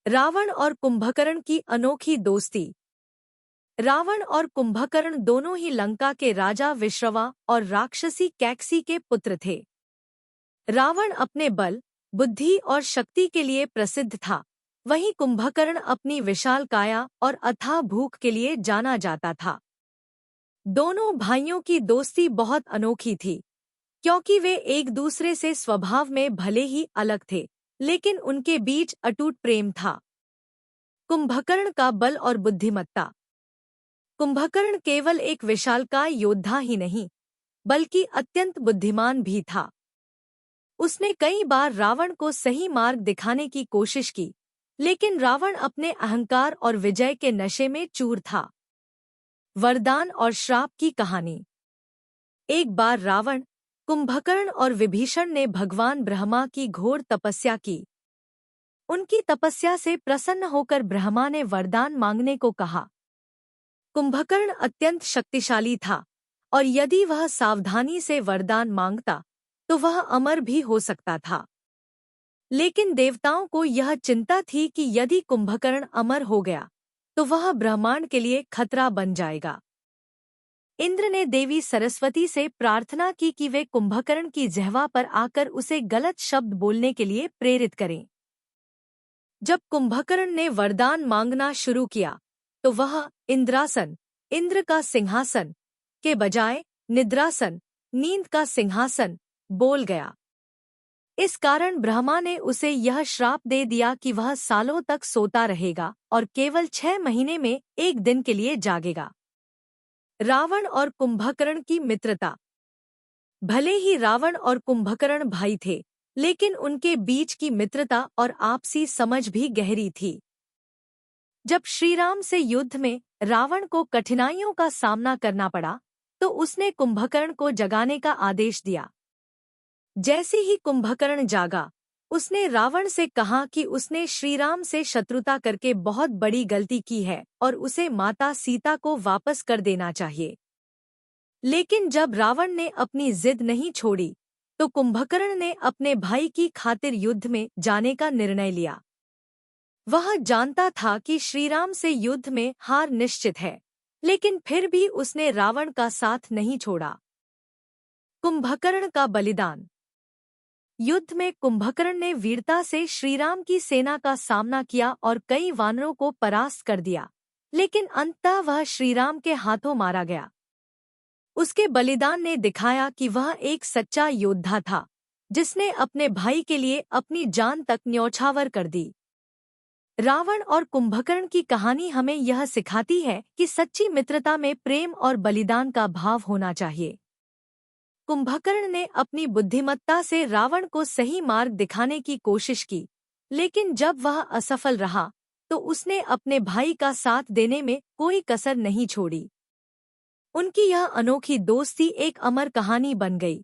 रावण और कुंभकर्ण की अनोखी दोस्ती। रावण और कुंभकर्ण दोनों ही लंका के राजा विश्रवा और राक्षसी कैकसी के पुत्र थे। रावण अपने बल, बुद्धि और शक्ति के लिए प्रसिद्ध था, वहीं कुंभकर्ण अपनी विशाल काया और अथाह भूख के लिए जाना जाता था। दोनों भाइयों की दोस्ती बहुत अनोखी थी, क्योंकि वे एक दूसरे से स्वभाव में भले ही अलग थे, लेकिन उनके बीच अटूट प्रेम था। कुंभकर्ण का बल और बुद्धिमत्ता। कुंभकर्ण केवल एक विशालकाय योद्धा ही नहीं, बल्कि अत्यंत बुद्धिमान भी था। उसने कई बार रावण को सही मार्ग दिखाने की कोशिश की, लेकिन रावण अपने अहंकार और विजय के नशे में चूर था। वरदान और श्राप की कहानी। एक बार रावण, कुंभकर्ण और विभीषण ने भगवान ब्रह्मा की घोर तपस्या की। उनकी तपस्या से प्रसन्न होकर ब्रह्मा ने वरदान मांगने को कहा। कुंभकर्ण अत्यंत शक्तिशाली था, और यदि वह सावधानी से वरदान मांगता तो वह अमर भी हो सकता था। लेकिन देवताओं को यह चिंता थी कि यदि कुंभकर्ण अमर हो गया तो वह ब्रह्मांड के लिए खतरा बन जाएगा। इंद्र ने देवी सरस्वती से प्रार्थना की कि वे कुंभकर्ण की जिह्वा पर आकर उसे गलत शब्द बोलने के लिए प्रेरित करें। जब कुंभकर्ण ने वरदान मांगना शुरू किया तो वह इंद्रासन, इंद्र का सिंहासन, के बजाय निद्रासन, नींद का सिंहासन, बोल गया। इस कारण ब्रह्मा ने उसे यह श्राप दे दिया कि वह सालों तक सोता रहेगा और केवल 6 महीने में एक दिन के लिए जागेगा। रावण और कुंभकर्ण की मित्रता। भले ही रावण और कुंभकर्ण भाई थे, लेकिन उनके बीच की मित्रता और आपसी समझ भी गहरी थी। जब श्रीराम से युद्ध में रावण को कठिनाइयों का सामना करना पड़ा, तो उसने कुंभकर्ण को जगाने का आदेश दिया। जैसे ही कुंभकर्ण जागा, उसने रावण से कहा कि उसने श्रीराम से शत्रुता करके बहुत बड़ी गलती की है और उसे माता सीता को वापस कर देना चाहिए। लेकिन जब रावण ने अपनी जिद नहीं छोड़ी, तो कुंभकर्ण ने अपने भाई की खातिर युद्ध में जाने का निर्णय लिया। वह जानता था कि श्रीराम से युद्ध में हार निश्चित है, लेकिन फिर भी उसने रावण का साथ नहीं छोड़ा। कुंभकर्ण का बलिदान। युद्ध में कुंभकर्ण ने वीरता से श्रीराम की सेना का सामना किया और कई वानरों को परास्त कर दिया, लेकिन अंततः वह श्रीराम के हाथों मारा गया। उसके बलिदान ने दिखाया कि वह एक सच्चा योद्धा था, जिसने अपने भाई के लिए अपनी जान तक न्यौछावर कर दी। रावण और कुंभकर्ण की कहानी हमें यह सिखाती है कि सच्ची मित्रता में प्रेम और बलिदान का भाव होना चाहिए। कुंभकर्ण ने अपनी बुद्धिमत्ता से रावण को सही मार्ग दिखाने की कोशिश की, लेकिन जब वह असफल रहा तो उसने अपने भाई का साथ देने में कोई कसर नहीं छोड़ी। उनकी यह अनोखी दोस्ती एक अमर कहानी बन गई,